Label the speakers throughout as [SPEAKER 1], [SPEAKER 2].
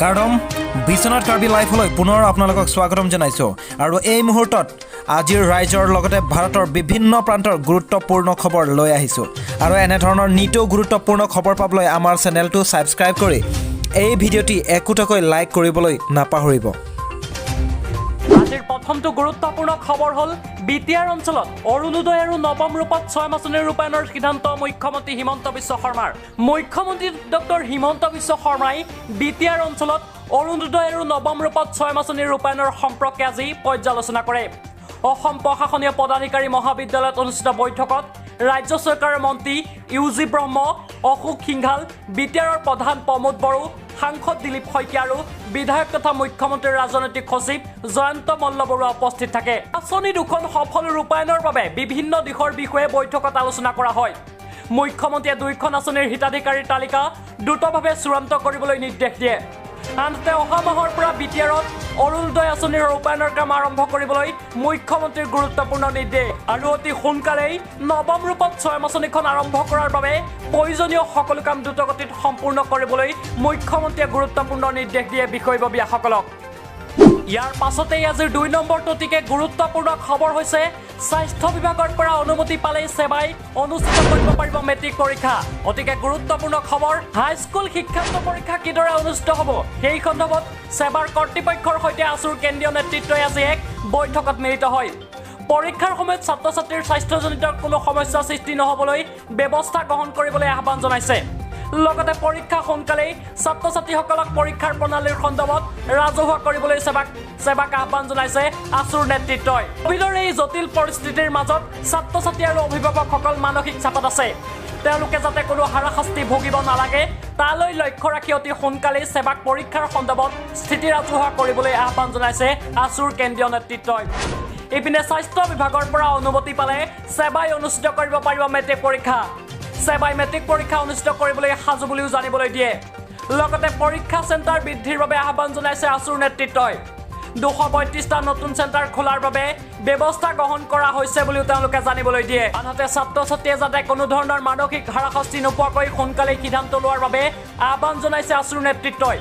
[SPEAKER 1] কাৰ্ডম বিশ্বনাথ কাৰ্বি লাইফলৈ পুনৰ আপোনালোকক স্বাগতম জনাইছোঁ আৰু এই মুহূৰ্তত আজিৰ ৰাইজৰ লগতে ভাৰতৰ বিভিন্ন প্ৰান্তৰ গুৰুত্বপূৰ্ণ খবৰ লৈ আহিছোঁ আৰু এনেধৰণৰ নিতৌ গুৰুত্বপূৰ্ণ খবৰ পাবলৈ আমাৰ চেনেলটো ছাবস্ক্ৰাইব কৰি এই ভিডিঅ'টি একোটাকৈ লাইক কৰিবলৈ নাপাহৰিব।
[SPEAKER 2] আজিৰ প্ৰথমটো গুৰুত্বপূৰ্ণ খবৰ হ'ল বিটিআৰ অঞ্চলত অৰুণোদয় আৰু নৱম ৰূপত 6 মাচুনিৰ ৰূপায়ণৰ সিদ্ধান্ত মুখ্যমন্ত্ৰী হিমন্ত বিশ্ব শৰ্মাৰ। মুখ্যমন্ত্ৰী ডক্টৰ হিমন্ত বিশ্ব শৰ্মাই বিটিআৰ অঞ্চলত অৰুণোদয় আৰু নৱম ৰূপত 6 মাচুনিৰ ৰূপায়ণৰ সম্পৰ্কে আজি পৰ্যালোচনা কৰে। অসম প্ৰশাসনীয় পদাধিকাৰী মহাবিদ্যালয়ত অনুষ্ঠিত বৈঠকত ৰাজ্য চৰকাৰৰ মন্ত্ৰী ইউজি ব্ৰহ্ম, অশোক সিংঘাল, বিটিআৰৰ প্ৰধান প্ৰমোদ বড়ো, সাংসদ দিলীপ শইকীয়া আৰু বিধায়ক তথা মুখ্যমন্ত্ৰীৰ ৰাজনৈতিক সচিব জয়ন্ত মল্লবৰুৱা উপস্থিত থাকে। আঁচনি দুখন সফল ৰূপায়ণৰ বাবে বিভিন্ন দিশৰ বিষয়ে বৈঠকত আলোচনা কৰা হয়। মুখ্যমন্ত্ৰীয়ে দুইখন আঁচনিৰ হিতাধিকাৰীৰ তালিকা দ্ৰুতভাৱে চূড়ান্ত কৰিবলৈ নিৰ্দেশ দিয়ে। আনহাতে অহা মাহৰ পৰা বিটিআৰত অৰুণোদয় আঁচনিৰ ৰূপায়ণৰ কাম আৰম্ভ কৰিবলৈ মুখ্যমন্ত্ৰীৰ গুৰুত্বপূৰ্ণ নিৰ্দেশ আৰু অতি সোনকালেই নৱম ৰূপত 6 মাচুনিখন আৰম্ভ কৰাৰ বাবে প্ৰয়োজনীয় সকলো কাম দ্ৰুতগতিত সম্পূৰ্ণ কৰিবলৈ মুখ্যমন্ত্ৰীয়ে গুৰুত্বপূৰ্ণ নিৰ্দেশ দিয়ে বিষয়ববীয়াসকলক। ইয়াৰ পাছতেই আজিৰ 2 নম্বৰটো অতিকে গুৰুত্বপূৰ্ণ খবৰ হৈছে স্বাস্থ্য বিভাগৰ পৰা অনুমতি পালেই সেৱাই অনুষ্ঠিত কৰিব পাৰিব মেট্ৰিক পৰীক্ষা। অতিকে গুৰুত্বপূৰ্ণ খবৰ, হাইস্কুল শিক্ষান্ত পৰীক্ষা কিদৰে অনুষ্ঠিত হ'ব সেই সন্দৰ্ভত সেৱাৰ কৰ্তৃপক্ষৰ সৈতে আছুৰ কেন্দ্ৰীয় নেতৃত্বই আজি এক বৈঠকত মিলিত হয়। পৰীক্ষাৰ সময়ত ছাত্ৰ ছাত্ৰীৰ স্বাস্থ্যজনিত কোনো সমস্যা সৃষ্টি নহ'বলৈ ব্যৱস্থা গ্ৰহণ কৰিবলৈ আহ্বান জনাইছে। লগতে পৰীক্ষা সোনকালেই ছাত্ৰ ছাত্ৰীসকলক পৰীক্ষাৰ প্ৰণালীৰ সন্দৰ্ভত ৰাজহুৱা কৰিবলৈ সেৱাক আহ্বান জনাইছে আছুৰ নেতৃত্বই। কোভিডৰ এই জটিল পৰিস্থিতিৰ মাজত ছাত্ৰ ছাত্ৰী আৰু অভিভাৱকসকল মানসিক চাপত আছে। তেওঁলোকে যাতে কোনো হাৰাশাস্তি ভুগিব নালাগে তালৈ লক্ষ্য ৰাখি অতি সোনকালেই সেৱাক পৰীক্ষাৰ সন্দৰ্ভত স্থিতি ৰাজহুৱা কৰিবলৈ আহ্বান জনাইছে আছুৰ কেন্দ্ৰীয় নেতৃত্বই। ইপিনে স্বাস্থ্য বিভাগৰ পৰা অনুমতি পালে সেৱাই অনুষ্ঠিত কৰিব পাৰিব মেট্ৰিক পৰীক্ষা। সেৱাই মেট্ৰিক পৰীক্ষা অনুষ্ঠিত কৰিবলৈ সাজু বুলিও জানিবলৈ দিয়ে। লগতে পৰীক্ষা চেণ্টাৰ বৃদ্ধিৰ বাবে আহ্বান জনাইছে আছুৰ নেতৃত্বই। 232টা নতুন চেণ্টাৰ খোলাৰ বাবে ব্যৱস্থা গ্ৰহণ কৰা হৈছে বুলিও তেওঁলোকে জানিবলৈ দিয়ে। আনহাতে ছাত্ৰ ছাত্ৰীয়ে যাতে কোনো ধৰণৰ মানসিক হাৰাশাস্তি নোপোৱাকৈ সোনকালেই সিদ্ধান্ত লোৱাৰ বাবে আহ্বান জনাইছে আছুৰ নেতৃত্বই।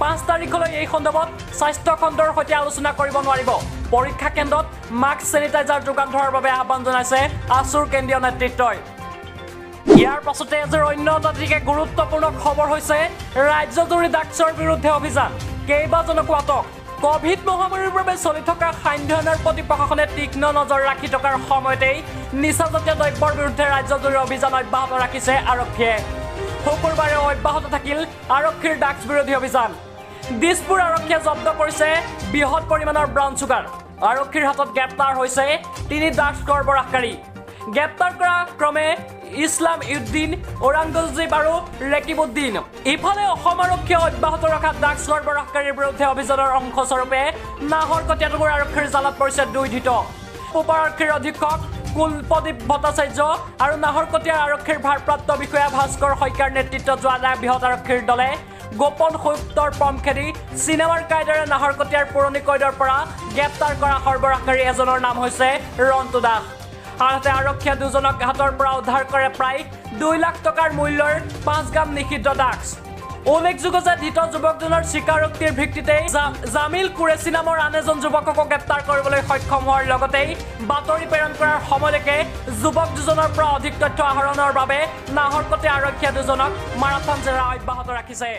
[SPEAKER 2] 5 তাৰিখলৈ এই সন্দৰ্ভত স্বাস্থ্য খণ্ডৰ সৈতে আলোচনা কৰিব নোৱাৰিব। পৰীক্ষা কেন্দ্ৰত মাস্ক চেনিটাইজাৰ যোগান ধৰাৰ বাবে আহ্বান জনাইছে আছুৰ কেন্দ্ৰীয় নেতৃত্বই। ইয়াৰ পাছতে আজিৰ অন্য এটা অতিকে গুৰুত্বপূৰ্ণ খবৰ হৈছে ৰাজ্যজুৰি ড্ৰাগছৰ বিৰুদ্ধে অভিযান, কেইবাজনকো আটক। কোভিড মহামাৰীৰ বাবে চলি থকা সান্ধ্য আইনৰ প্ৰতি প্ৰশাসনে তীক্ষ্ণ নজৰ ৰাখি থকাৰ সময়তেই নিচাজাতীয় দ্ৰব্যৰ বিৰুদ্ধে ৰাজ্যজুৰি অভিযান অব্যাহত ৰাখিছে আৰক্ষীয়ে। শুকুৰবাৰে অব্যাহত থাকিল আৰক্ষীৰ ড্ৰাগছ বিৰোধী অভিযান। দিছপুৰ আৰক্ষীয়ে জব্দ কৰিছে বৃহৎ পৰিমাণৰ ব্ৰাউন চুগাৰ। আৰক্ষীৰ হাতত গ্ৰেপ্তাৰ হৈছে 3 ড্ৰাগছ সৰবৰাহকাৰী। গ্ৰেপ্তাৰ কৰা ক্ৰমে ইছলাম উদ্দিন, ঔৰংগজেব আৰু ৰেকিবুদ্দিন। ইফালে অসম আৰক্ষীয়ে অব্যাহত ৰখা ড্ৰাগছ সৰবৰাহকাৰীৰ বিৰুদ্ধে অভিযানৰ অংশস্বৰূপে নাহৰকটীয়াটোৰ আৰক্ষীৰ জালত পৰিছে 2 ধৃত। উপ আৰক্ষীৰ অধীক্ষক কুলপদীপ ভট্টাচাৰ্য আৰু নাহৰকটীয়াৰ আৰক্ষীৰ ভাৰপ্ৰাপ্ত বিষয়া ভাস্কৰ শইকীয়াৰ নেতৃত্বত যোৱা বৃহৎ আৰক্ষীৰ দলে গোপন সূত্ৰৰ পম খেদি চিনেমাৰ কায়দাৰে নাহৰকটীয়াৰ পুৰণি কৈদৰ পৰা গ্ৰেপ্তাৰ কৰা সৰবৰাহকাৰী এজনৰ নাম হৈছে ৰন্তু দাস। আনহাতে আৰক্ষীয়ে 2জনক হাতৰ পৰা উদ্ধাৰ কৰে প্ৰায় 2 লাখ টকাৰ মূল্যৰ 5 গ্ৰাম নিষিদ্ধ ড্ৰাগছ। উল্লেখযোগ্য যে ধৃত যুৱকজনৰ স্বীকাৰোক্তিৰ ভিত্তিতে জামিল কুৰেচি নামৰ আন এজন যুৱককো গ্ৰেপ্তাৰ কৰিবলৈ সক্ষম হোৱাৰ লগতেই বাতৰি প্ৰেৰণ কৰাৰ সময়লৈকে যুৱক দুজনৰ পৰা অধিক তথ্য আহৰণৰ বাবে নাহৰকটীয়া আৰক্ষীয়ে 2জনক মাৰাথন জেৰা অব্যাহত ৰাখিছে।